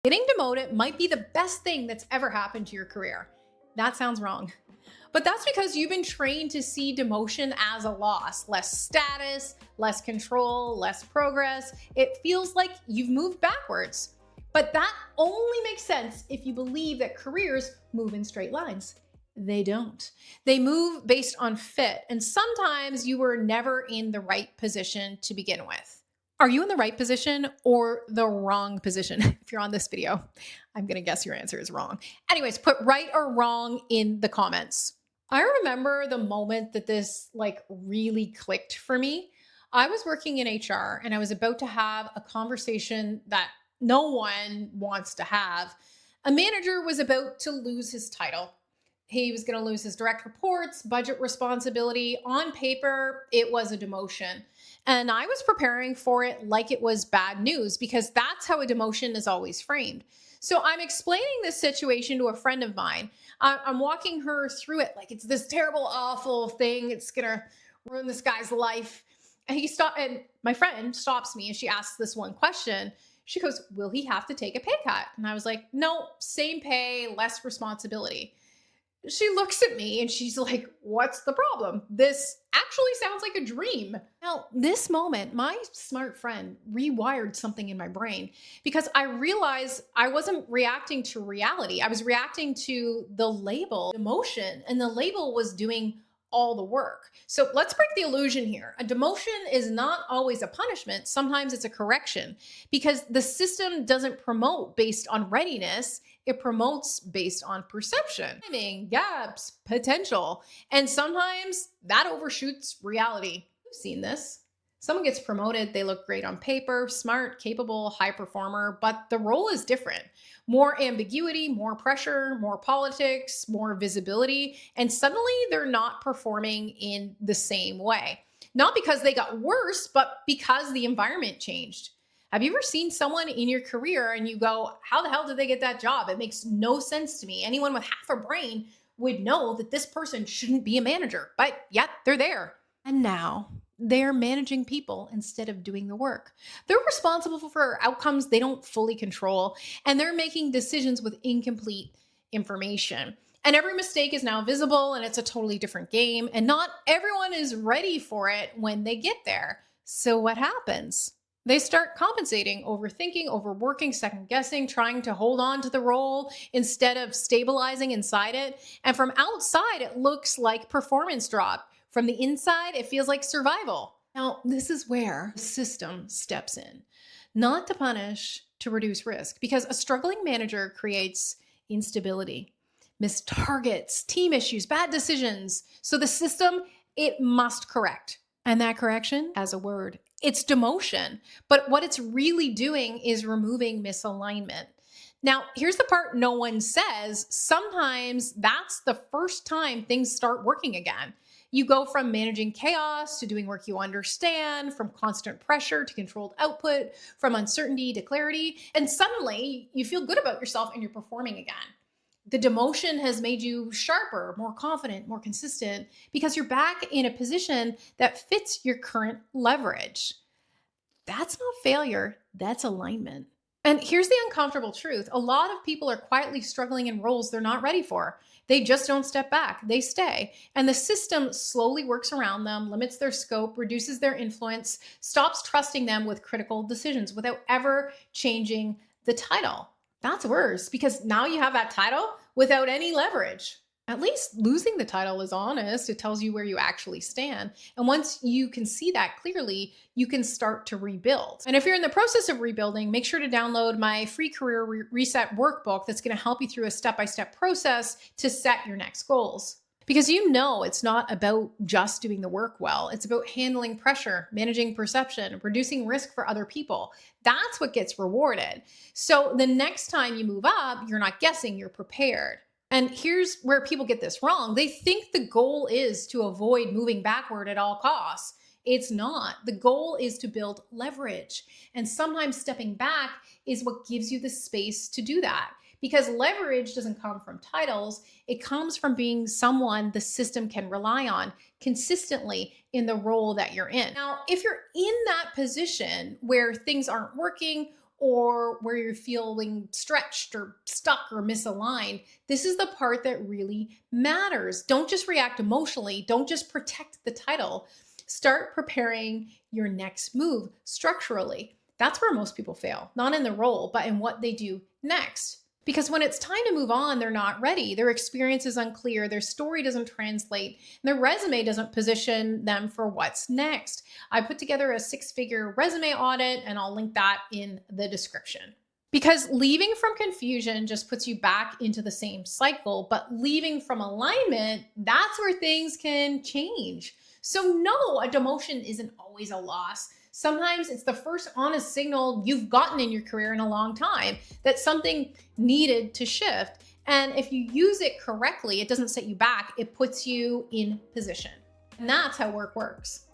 Getting demoted might be the best thing that's ever happened to your career. That sounds wrong. But that's because you've been trained to see demotion as a loss, less status, less control, less progress. It feels like you've moved backwards. But that only makes sense if you believe that careers move in straight lines. They don't. They move based on fit, and sometimes you were never in the right position to begin with. Are you in the right position or the wrong position? If you're on this video, I'm going to guess your answer is wrong. Anyways, put right or wrong in the comments. I remember the moment that this really clicked for me. I was working in HR and I was about to have a conversation that no one wants to have. A manager was about to lose his title. He was going to lose his direct reports, budget responsibility. On paper, it was a demotion. And I was preparing for it like it was bad news because that's how a demotion is always framed. So I'm explaining this situation to a friend of mine. I'm walking her through it like it's this terrible, awful thing. It's going to ruin this guy's life. And my friend stops me and she asks this one question. She goes, "Will he have to take a pay cut?" And I was like, "No, same pay, less responsibility." She looks at me and she's like, "What's the problem? This actually sounds like a dream." Now, this moment, my smart friend rewired something in my brain because I realized I wasn't reacting to reality. I was reacting to the label, emotion, and the label was doing all the work. So let's break the illusion here. A demotion is not always a punishment. Sometimes it's a correction because the system doesn't promote based on readiness. It promotes based on perception, timing, gaps, potential. And sometimes that overshoots reality. You've seen this. Someone gets promoted, they look great on paper, smart, capable, high performer, but the role is different. More ambiguity, more pressure, more politics, more visibility, and suddenly they're not performing in the same way. Not because they got worse, but because the environment changed. Have you ever seen someone in your career and you go, "How the hell did they get that job? It makes no sense to me." Anyone with half a brain would know that this person shouldn't be a manager, but yet they're there. And now they're managing people instead of doing the work. They're responsible for outcomes they don't fully control, and they're making decisions with incomplete information. And every mistake is now visible, and it's a totally different game. And not everyone is ready for it when they get there. So, what happens? They start compensating, overthinking, overworking, second guessing, trying to hold on to the role instead of stabilizing inside it. And from outside, it looks like performance drop. From the inside, it feels like survival. Now, this is where the system steps in, not to punish, to reduce risk, because a struggling manager creates instability, missed targets, team issues, bad decisions. So the system, it must correct. And that correction has a word. It's demotion. But what it's really doing is removing misalignment. Now, here's the part no one says. Sometimes that's the first time things start working again. You go from managing chaos to doing work you understand, from constant pressure to controlled output, from uncertainty to clarity, and suddenly you feel good about yourself and you're performing again. The demotion has made you sharper, more confident, more consistent because you're back in a position that fits your current leverage. That's not failure, that's alignment. And here's the uncomfortable truth. A lot of people are quietly struggling in roles they're not ready for. They just don't step back, they stay. And the system slowly works around them, limits their scope, reduces their influence, stops trusting them with critical decisions without ever changing the title. That's worse because now you have that title without any leverage. At least losing the title is honest. It tells you where you actually stand. And once you can see that clearly, you can start to rebuild. And if you're in the process of rebuilding, make sure to download my free career reset workbook that's going to help you through a step-by-step process to set your next goals. Because it's not about just doing the work well. It's about handling pressure, managing perception, reducing risk for other people. That's what gets rewarded. So the next time you move up, you're not guessing, you're prepared. And here's where people get this wrong. They think the goal is to avoid moving backward at all costs. It's not. The goal is to build leverage. And sometimes stepping back is what gives you the space to do that. Because leverage doesn't come from titles, it comes from being someone the system can rely on consistently in the role that you're in. Now, if you're in that position where things aren't working or where you're feeling stretched or stuck or misaligned, this is the part that really matters. Don't just react emotionally. Don't just protect the title. Start preparing your next move structurally. That's where most people fail, not in the role, but in what they do next. Because when it's time to move on, they're not ready. Their experience is unclear. Their story doesn't translate. And their resume doesn't position them for what's next. I put together a 6-figure resume audit, and I'll link that in the description. Because leaving from confusion just puts you back into the same cycle, but leaving from alignment, that's where things can change. So no, a demotion isn't always a loss. Sometimes it's the first honest signal you've gotten in your career in a long time that something needed to shift. And if you use it correctly, it doesn't set you back, it puts you in position. And that's how work works.